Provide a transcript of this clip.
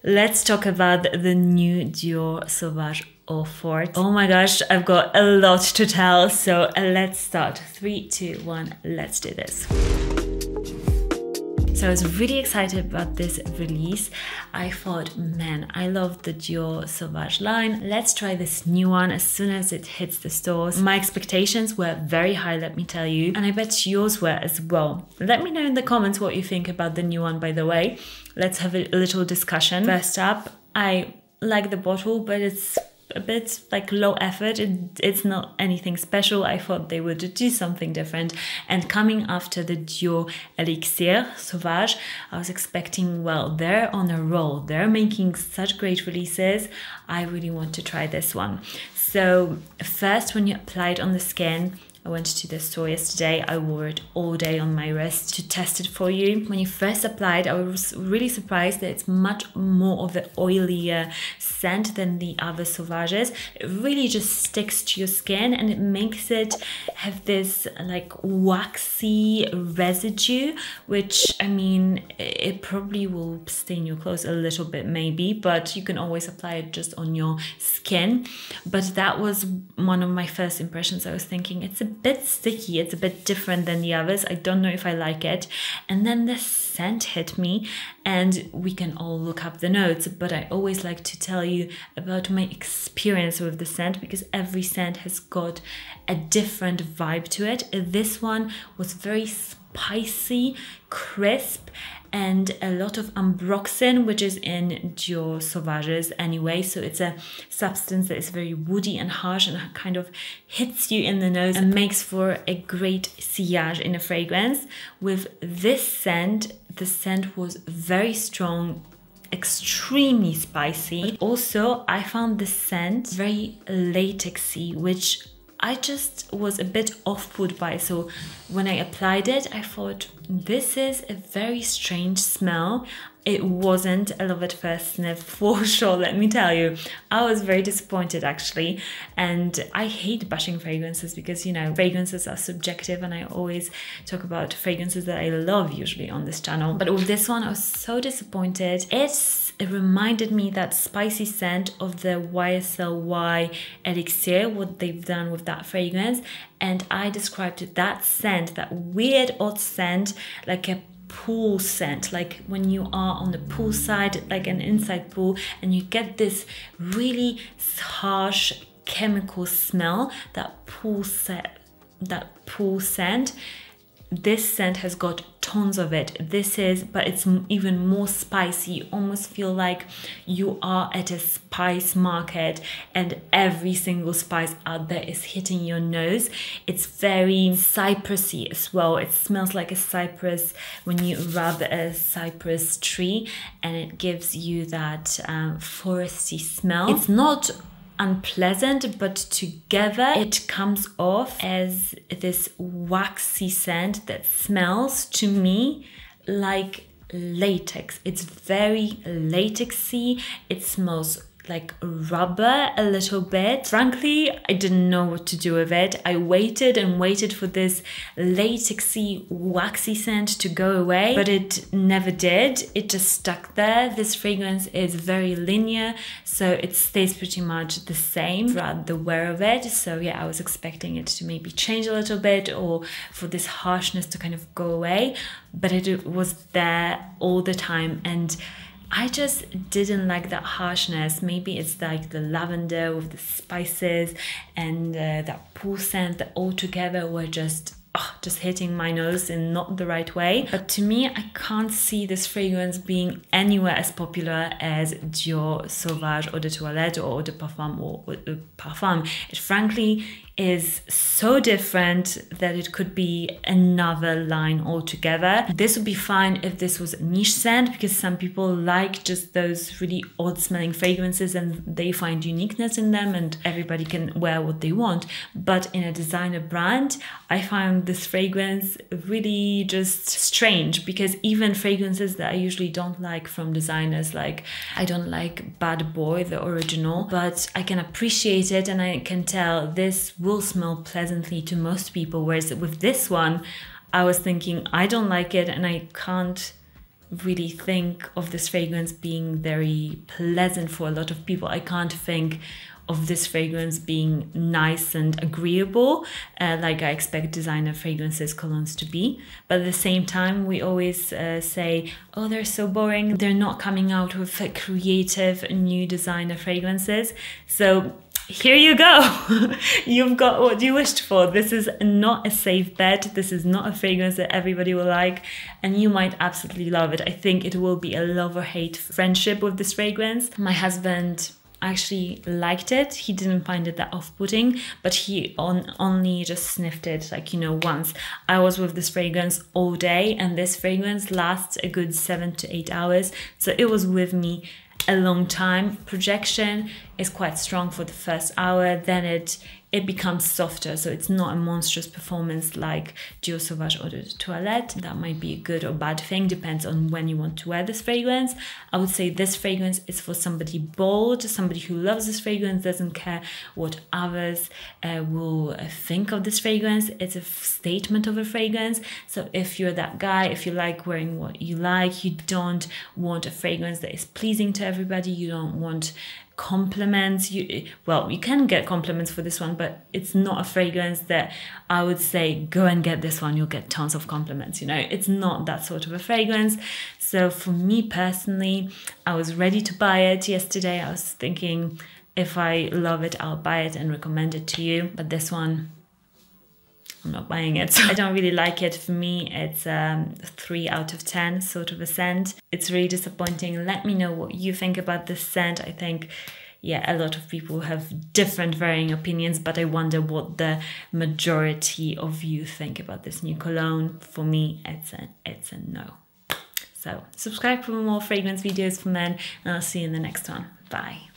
Let's talk about the new Dior Sauvage Eau Forte. Oh my gosh, I've got a lot to tell, so let's start. 3, 2, 1, let's do this. So I was really excited about this release. I thought, man, I love the Dior Sauvage line. Let's try this new one as soon as it hits the stores. My expectations were very high, let me tell you, and I bet yours were as well. Let me know in the comments what you think about the new one, by the way. Let's have a little discussion. First up, I like the bottle, but it's a bit like low effort. It's not anything special. I thought they would do something different. And coming after the Dior Elixir Sauvage, I was expecting, well, they're on a roll. They're making such great releases. I really want to try this one. So first, when you apply it on the skin, I went to the store yesterday. I wore it all day on my wrist to test it for you. When you first applied, I was really surprised that it's much more of an oilier scent than the other Sauvages. It really just sticks to your skin and it makes it have this like waxy residue, which, I mean, it probably will stain your clothes a little bit maybe, but you can always apply it just on your skin. But that was one of my first impressions. I was thinking it's a bit sticky, it's a bit different than the others. I don't know if I like it. And then the scent hit me, and we can all look up the notes, but I always like to tell you about my experience with the scent because every scent has got a different vibe to it. This one was very spicy, crisp, and a lot of ambroxan, which is in Dior Sauvages anyway. So it's a substance that is very woody and harsh and kind of hits you in the nose and makes for a great sillage in a fragrance. With this scent, the scent was very strong, extremely spicy. Also, I found the scent very latexy, which I just was a bit off-put by. So when I applied it, I thought, this is a very strange smell. It wasn't a love at first sniff for sure, let me tell you. I was very disappointed actually. And I hate bashing fragrances because, you know, fragrances are subjective and I always talk about fragrances that I love usually on this channel. But with this one, I was so disappointed. It reminded me that spicy scent of the YSL Elixir, what they've done with that fragrance. And I described that scent, that weird odd scent, like a pool scent, like when you are on the pool side, like an inside pool, and you get this really harsh chemical smell, that pool scent. This scent has got tons of it. But it's even more spicy. You almost feel like you are at a spice market and every single spice out there is hitting your nose. It's very cypressy as well. It smells like a cypress when you rub a cypress tree, and it gives you that foresty smell. It's not unpleasant, but together it comes off as this waxy scent that smells to me like latex. It's very latexy. It smells like rubber a little bit. Frankly, I didn't know what to do with it. I waited and waited for this latexy, waxy scent to go away, but it never did. It just stuck there. This fragrance is very linear, so it stays pretty much the same throughout the wear of it. So yeah, I was expecting it to maybe change a little bit or for this harshness to kind of go away, but it was there all the time, and I just didn't like that harshness. Maybe it's like the lavender with the spices and that pool scent that all together were just hitting my nose in not the right way. But to me, I can't see this fragrance being anywhere as popular as Dior Sauvage Eau de Toilette or Eau de Parfum or Eau de Parfum. It frankly is so different that it could be another line altogether. This would be fine if this was a niche scent, because some people like just those really odd smelling fragrances and they find uniqueness in them and everybody can wear what they want. But in a designer brand, I find this fragrance really just strange, because even fragrances that I usually don't like from designers, like I don't like Bad Boy, the original, but I can appreciate it and I can tell this will smell pleasantly to most people, whereas with this one I was thinking I don't like it and I can't really think of this fragrance being very pleasant for a lot of people. I can't think of this fragrance being nice and agreeable, like I expect designer fragrances, colognes to be. But at the same time, we always say, oh, they're so boring. They're not coming out with creative new designer fragrances. So here you go. You've got what you wished for. This is not a safe bet. This is not a fragrance that everybody will like, and you might absolutely love it. I think it will be a love or hate friendship with this fragrance. My husband actually liked it. He didn't find it that off-putting, but he only just sniffed it, like, you know, once. I was with this fragrance all day, and this fragrance lasts a good 7 to 8 hours, so it was with me a long time. Projection is quite strong for the first hour, then it becomes softer, so it's not a monstrous performance like Dior Sauvage Eau de Toilette. That might be a good or bad thing, depends on when you want to wear this fragrance. I would say this fragrance is for somebody bold, somebody who loves this fragrance, doesn't care what others will think of this fragrance. It's a statement of a fragrance. So if you're that guy, if you like wearing what you like, you don't want a fragrance that is pleasing to everybody, you don't want compliments. You can get compliments for this one, but it's not a fragrance that I would say go and get this one, you'll get tons of compliments. You know, it's not that sort of a fragrance. So for me personally, I was ready to buy it yesterday. I was thinking, if I love it, I'll buy it and recommend it to you. But this one, I'm not buying it. So I don't really like it. For me, it's 3 out of 10 sort of a scent. It's really disappointing. Let me know what you think about this scent. I think, yeah, a lot of people have different varying opinions, but I wonder what the majority of you think about this new cologne. For me, it's a no. So subscribe for more fragrance videos for men, and I'll see you in the next one. Bye.